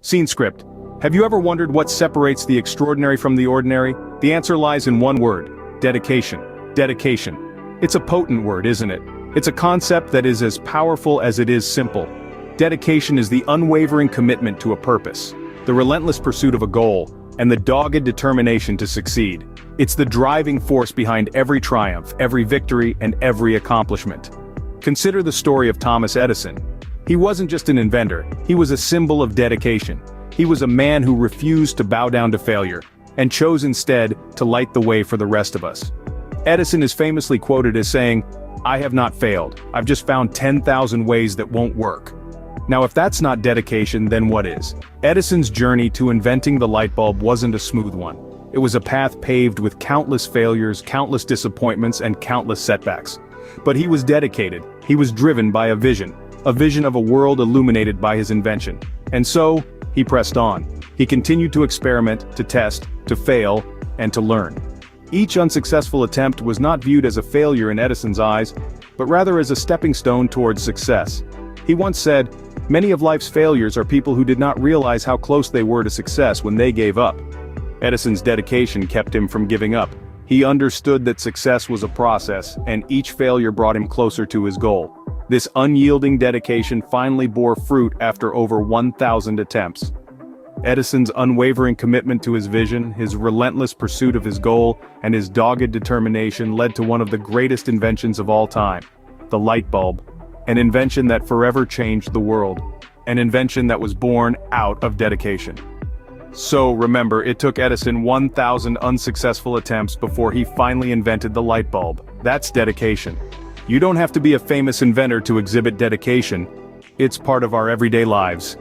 Scene script. Have you ever wondered what separates the extraordinary from the ordinary? The answer lies in one word: dedication. Dedication. It's a potent word, isn't it? It's a concept that is as powerful as it is simple. Dedication is the unwavering commitment to a purpose, the relentless pursuit of a goal, and the dogged determination to succeed. It's the driving force behind every triumph, every victory, and every accomplishment. Consider the story of Thomas Edison. He wasn't just an inventor, he was a symbol of dedication. He was a man who refused to bow down to failure, and chose instead to light the way for the rest of us. Edison is famously quoted as saying, "I have not failed, I've just found 10,000 ways that won't work." Now if that's not dedication, then what is? Edison's journey to inventing the light bulb wasn't a smooth one. It was a path paved with countless failures, countless disappointments, and countless setbacks. But he was dedicated, he was driven by a vision of a world illuminated by his invention. And so, he pressed on. He continued to experiment, to test, to fail, and to learn. Each unsuccessful attempt was not viewed as a failure in Edison's eyes, but rather as a stepping stone towards success. He once said, "Many of life's failures are people who did not realize how close they were to success when they gave up." Edison's dedication kept him from giving up. He understood that success was a process, and each failure brought him closer to his goal. This unyielding dedication finally bore fruit after over 1,000 attempts. Edison's unwavering commitment to his vision, his relentless pursuit of his goal, and his dogged determination led to one of the greatest inventions of all time, the light bulb. An invention that forever changed the world. An invention that was born out of dedication. So remember, it took Edison 1,000 unsuccessful attempts before he finally invented the light bulb. That's dedication. You don't have to be a famous inventor to exhibit dedication. It's part of our everyday lives.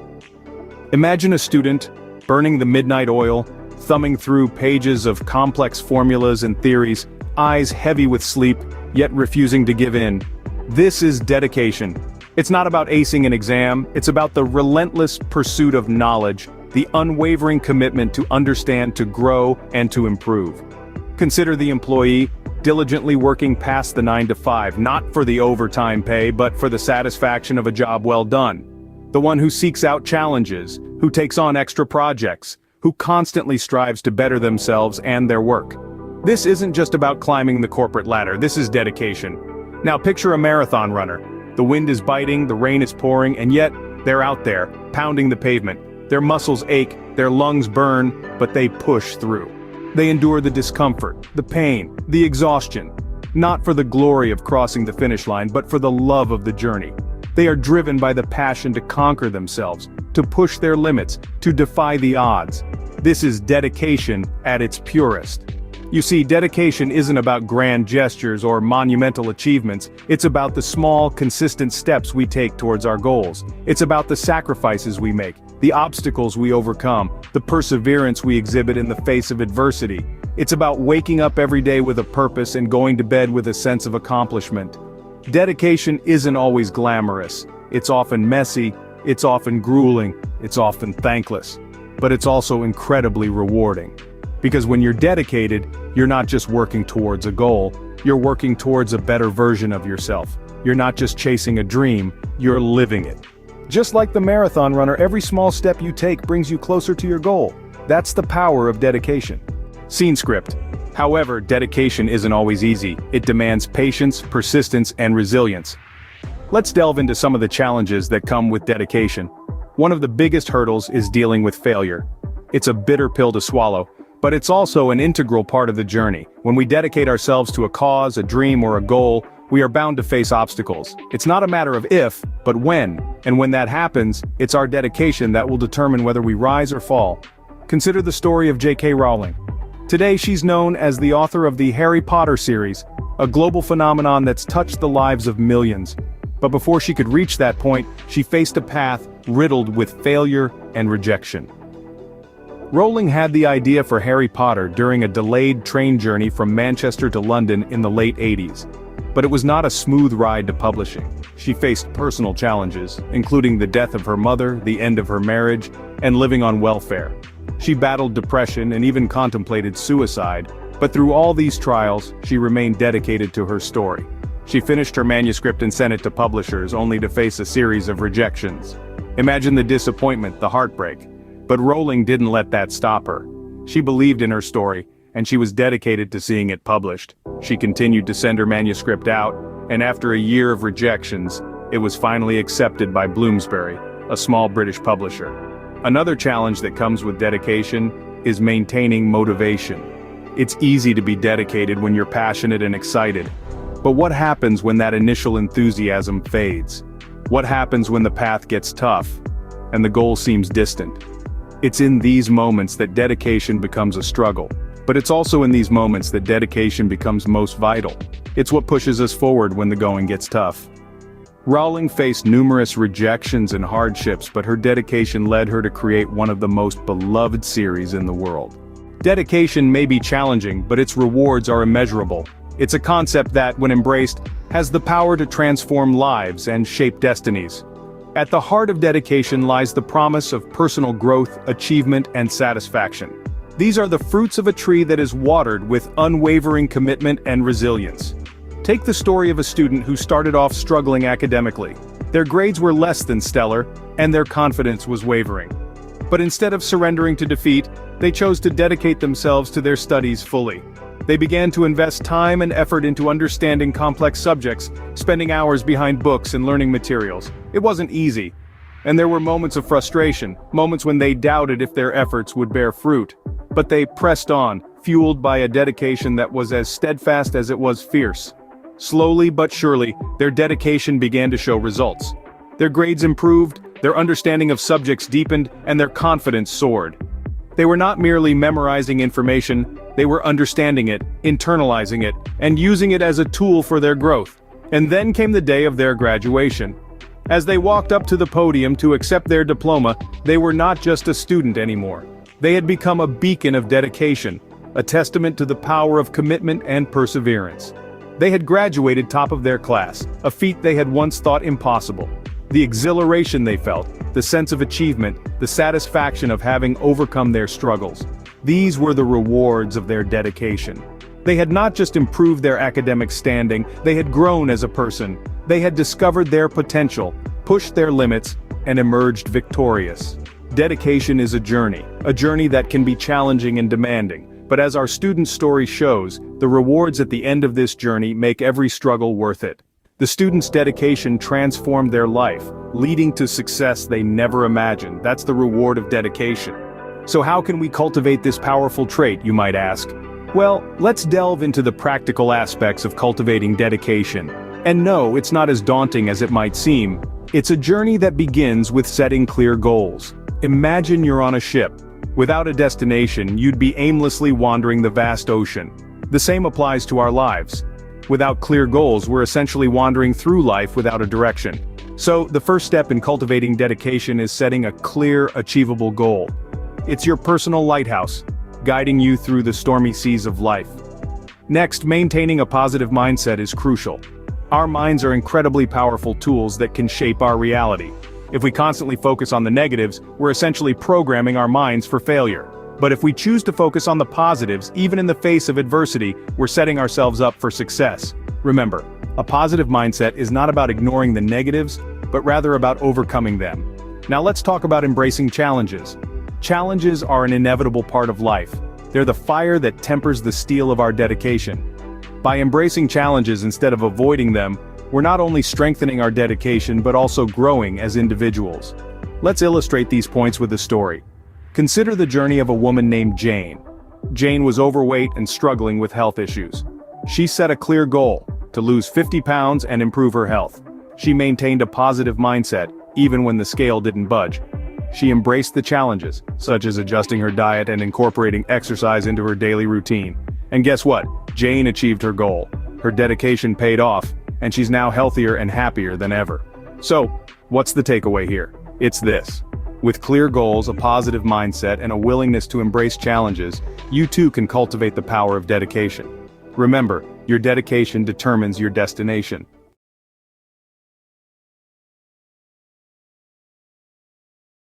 Imagine a student, burning the midnight oil, thumbing through pages of complex formulas and theories, eyes heavy with sleep, yet refusing to give in. This is dedication. It's not about acing an exam, it's about the relentless pursuit of knowledge, the unwavering commitment to understand, to grow, and to improve. Consider the employee, diligently working past the 9 to 5, not for the overtime pay, but for the satisfaction of a job well done. The one who seeks out challenges, who takes on extra projects, who constantly strives to better themselves and their work. This isn't just about climbing the corporate ladder, this is dedication. Now picture a marathon runner. The wind is biting, the rain is pouring, and yet, they're out there, pounding the pavement. Their muscles ache, their lungs burn, but they push through. They endure the discomfort, the pain, the exhaustion. Not for the glory of crossing the finish line, but for the love of the journey. They are driven by the passion to conquer themselves, to push their limits, to defy the odds. This is dedication at its purest. You see, dedication isn't about grand gestures or monumental achievements, it's about the small, consistent steps we take towards our goals. It's about the sacrifices we make, the obstacles we overcome, the perseverance we exhibit in the face of adversity. It's about waking up every day with a purpose and going to bed with a sense of accomplishment. Dedication isn't always glamorous. It's often messy, it's often grueling, it's often thankless. But it's also incredibly rewarding. Because when you're dedicated, you're not just working towards a goal, you're working towards a better version of yourself. You're not just chasing a dream, you're living it. Just like the marathon runner, every small step you take brings you closer to your goal. That's the power of dedication. Scene script. However, dedication isn't always easy. It demands patience, persistence, and resilience. Let's delve into some of the challenges that come with dedication. One of the biggest hurdles is dealing with failure. It's a bitter pill to swallow, but it's also an integral part of the journey. When we dedicate ourselves to a cause, a dream, or a goal, we are bound to face obstacles. It's not a matter of if, but when. And when that happens, it's our dedication that will determine whether we rise or fall. Consider the story of J.K. Rowling. Today she's known as the author of the Harry Potter series, a global phenomenon that's touched the lives of millions. But before she could reach that point, she faced a path riddled with failure and rejection. Rowling had the idea for Harry Potter during a delayed train journey from Manchester to London in the late 80s. But it was not a smooth ride to publishing. She faced personal challenges, including the death of her mother, the end of her marriage, and living on welfare. She battled depression and even contemplated suicide, but through all these trials, she remained dedicated to her story. She finished her manuscript and sent it to publishers only to face a series of rejections. Imagine the disappointment, the heartbreak. But Rowling didn't let that stop her. She believed in her story, and she was dedicated to seeing it published. She continued to send her manuscript out, and after a year of rejections, it was finally accepted by Bloomsbury, a small British publisher. Another challenge that comes with dedication is maintaining motivation. It's easy to be dedicated when you're passionate and excited. But what happens when that initial enthusiasm fades? What happens when the path gets tough, and the goal seems distant? It's in these moments that dedication becomes a struggle. But it's also in these moments that dedication becomes most vital. It's what pushes us forward when the going gets tough. Rowling faced numerous rejections and hardships, but her dedication led her to create one of the most beloved series in the world. Dedication may be challenging, but its rewards are immeasurable. It's a concept that, when embraced, has the power to transform lives and shape destinies. At the heart of dedication lies the promise of personal growth, achievement, and satisfaction. These are the fruits of a tree that is watered with unwavering commitment and resilience. Take the story of a student who started off struggling academically. Their grades were less than stellar, and their confidence was wavering. But instead of surrendering to defeat, they chose to dedicate themselves to their studies fully. They began to invest time and effort into understanding complex subjects, spending hours behind books and learning materials. It wasn't easy, and there were moments of frustration, moments when they doubted if their efforts would bear fruit. But they pressed on, fueled by a dedication that was as steadfast as it was fierce. Slowly but surely, their dedication began to show results. Their grades improved, their understanding of subjects deepened, and their confidence soared. They were not merely memorizing information, they were understanding it, internalizing it, and using it as a tool for their growth. And then came the day of their graduation. As they walked up to the podium to accept their diploma, they were not just a student anymore. They had become a beacon of dedication, a testament to the power of commitment and perseverance. They had graduated top of their class, a feat they had once thought impossible. The exhilaration they felt, the sense of achievement, the satisfaction of having overcome their struggles. These were the rewards of their dedication. They had not just improved their academic standing, they had grown as a person. They had discovered their potential, pushed their limits, and emerged victorious. Dedication is a journey that can be challenging and demanding, but as our student's story shows, the rewards at the end of this journey make every struggle worth it. The student's dedication transformed their life, leading to success they never imagined. That's the reward of dedication. So how can we cultivate this powerful trait, you might ask? Well, let's delve into the practical aspects of cultivating dedication. And no, it's not as daunting as it might seem. It's a journey that begins with setting clear goals. Imagine you're on a ship. Without a destination, you'd be aimlessly wandering the vast ocean. The same applies to our lives. Without clear goals, we're essentially wandering through life without a direction. So, the first step in cultivating dedication is setting a clear, achievable goal. It's your personal lighthouse, guiding you through the stormy seas of life. Next, maintaining a positive mindset is crucial. Our minds are incredibly powerful tools that can shape our reality. If we constantly focus on the negatives, we're essentially programming our minds for failure. But if we choose to focus on the positives, even in the face of adversity, we're setting ourselves up for success. Remember, a positive mindset is not about ignoring the negatives, but rather about overcoming them. Now let's talk about embracing challenges. Challenges are an inevitable part of life. They're the fire that tempers the steel of our dedication. By embracing challenges instead of avoiding them, we're not only strengthening our dedication but also growing as individuals. Let's illustrate these points with a story. Consider the journey of a woman named Jane. Jane was overweight and struggling with health issues. She set a clear goal, to lose 50 pounds and improve her health. She maintained a positive mindset, even when the scale didn't budge. She embraced the challenges, such as adjusting her diet and incorporating exercise into her daily routine. And guess what? Jane achieved her goal. Her dedication paid off, and she's now healthier and happier than ever. So, what's the takeaway here? It's this. With clear goals, a positive mindset, and a willingness to embrace challenges, you too can cultivate the power of dedication. Remember, your dedication determines your destination.